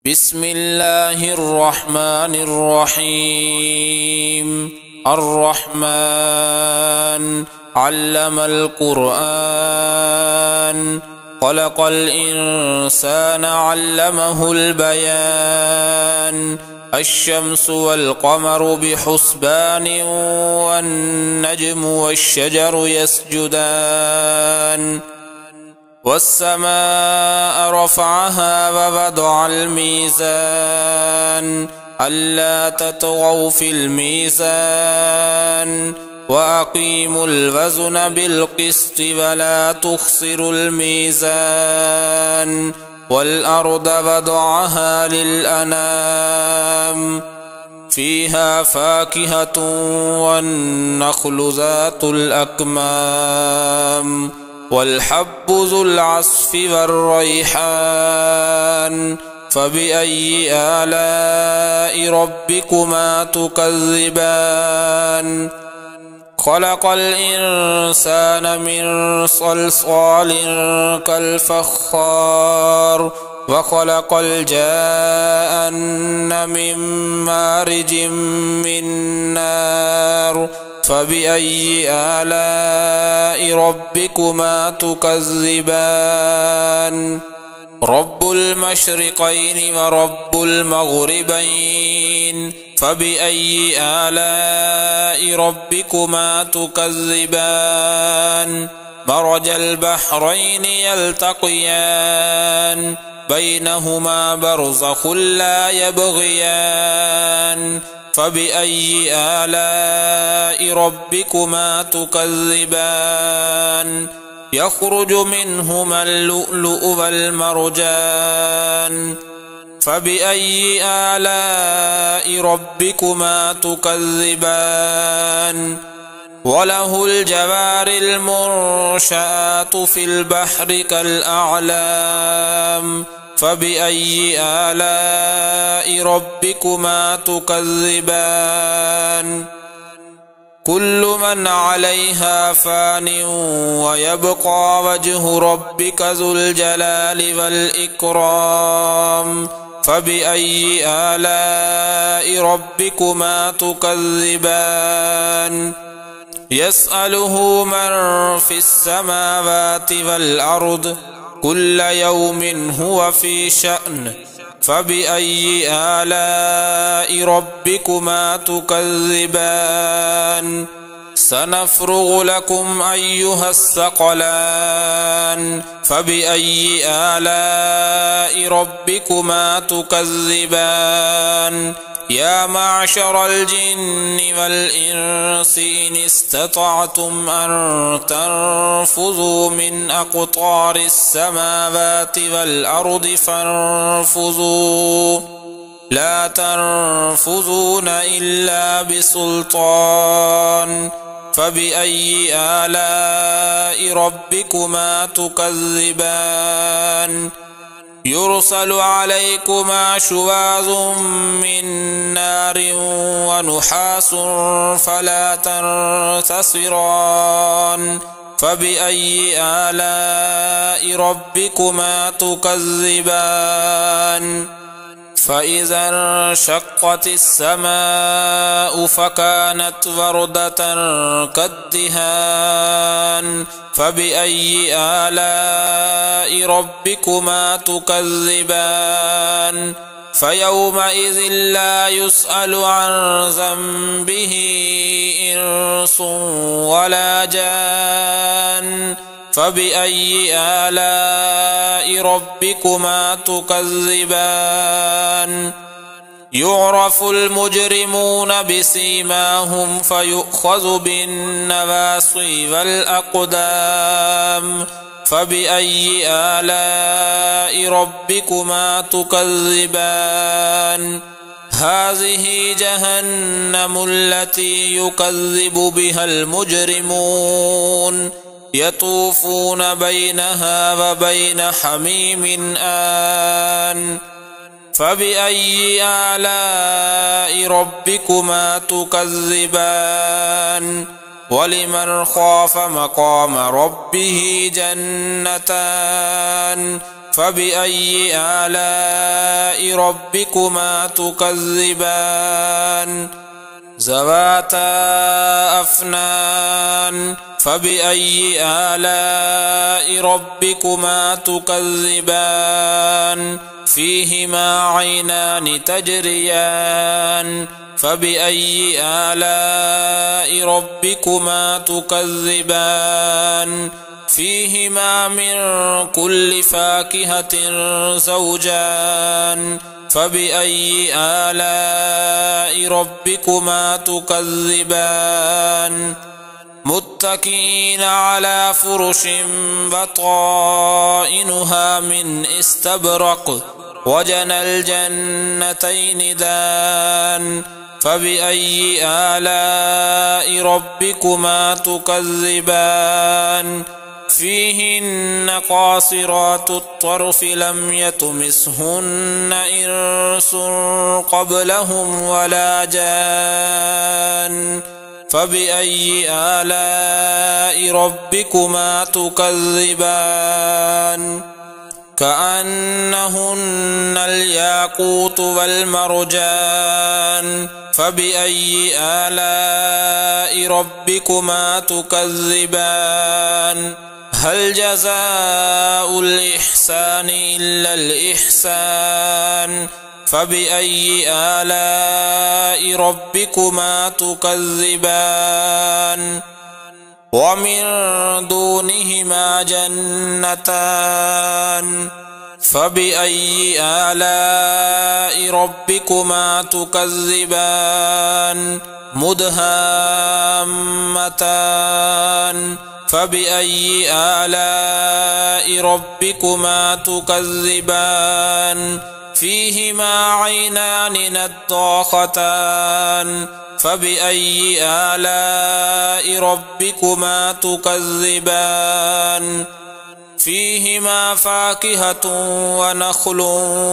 بسم الله الرحمن الرحيم. الرحمن علم القرآن، خلق الإنسان علمه البيان. الشمس والقمر بحسبان، والنجم والشجر يسجدان. والسماء رفعها ووضع الميزان، ألا تطغوا في الميزان. وأقيموا الوزن بالقسط ولا تخسروا الميزان. والأرض وضعها للأنام، فيها فاكهة والنخل ذات الأكمام. والحب ذو العصف والريحان. فبأي آلاء ربكما تكذبان؟ خلق الإنسان من صلصال كالفخار، وخلق الجان من مارج من نار. فبأي آلاء ربكما تكذبان؟ رب المشرقين ورب المغربين. فبأي آلاء ربكما تكذبان؟ مرج البحرين يلتقيان، بينهما برزخ لا يبغيان. فبأي آلاء ربكما تكذبان؟ يخرج منهما اللؤلؤ والمرجان. فبأي آلاء ربكما تكذبان؟ وله الجوار المنشآت في البحر كالأعلام. فبأي آلاء ربكما تكذبان؟ كل من عليها فان، ويبقى وجه ربك ذو الجلال والإكرام. فبأي آلاء ربكما تكذبان؟ يسأله من في السماوات والأرض، كل يوم هو في شأن. فبأي آلاء ربكما تكذبان؟ سنفرغ لكم أيها الثقلان. فبأي آلاء ربكما تكذبان؟ يا معشر الجن والإنس إن استطعتم أن تنفذوا من أقطار السماوات والأرض فانفذوا، لا تنفذون إلا بسلطان. فبأي آلاء ربكما تكذبان؟ يرسل عليكما شواظ من نار ونحاس فلا تنتصران. فبأي آلاء ربكما تكذبان؟ فإذا انشقت السماء فكانت وردة كالدهان. فبأي آلاء ربكما تكذبان؟ فيومئذ لا يسأل عن ذنبه إنس ولا جان. فبأي آلاء ربكما تكذبان؟ يعرف المجرمون بسيماهم فيؤخذ بالنواصي والأقدام. فبأي آلاء ربكما تكذبان؟ هذه جهنم التي يكذب بها المجرمون، يطوفون بينها وبين حميم آن. فبأي آلاء ربكما تكذبان؟ ولمن خاف مقام ربه جنتان. فبأي آلاء ربكما تكذبان ذواتا أفنان فبأي آلاء ربكما تكذبان فيهما عينان تجريان فبأي آلاء ربكما تكذبان فيهما من كل فاكهة زوجان فبأي آلاء ربكما تكذبان متكئين على فرش بطائنها من استبرق وجنى الجنتين دان فبأي آلاء ربكما تكذبان فيهن قاصرات الطرف لم يطمثهن إنس قبلهم ولا جان فبأي آلاء ربكما تكذبان كأنهن الياقوت والمرجان فبأي آلاء ربكما تكذبان هل جزاء الإحسان إلا الإحسان فبأي آلاء ربكما تكذبان ومن دونهما جنتان فبأي آلاء ربكما تكذبان مدهامتان فبأي آلاء ربكما تكذبان فيهما عينان نضاختان فبأي آلاء ربكما تكذبان فيهما فاكهة ونخل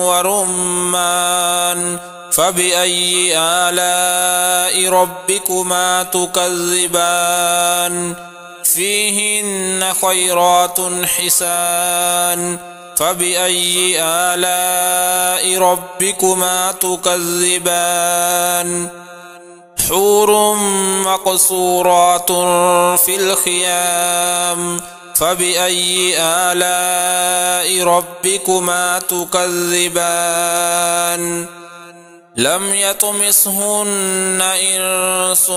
ورمان فبأي آلاء ربكما تكذبان فيهن خيرات حسان فبأي آلاء ربكما تكذبان حور مقصورات في الخيام فبأي آلاء ربكما تكذبان لم يطمثهن إنس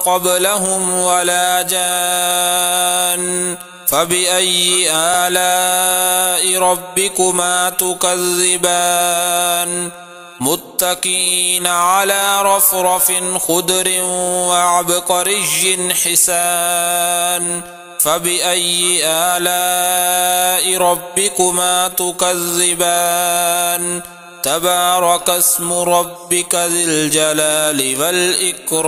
قبلهم ولا جان فبأي آلاء ربكما تكذبان متكئين على رفرف خضر وعبقري حسان فبأي آلاء ربكما تكذبان تبارك اسم ربك ذي الجلال والإكرام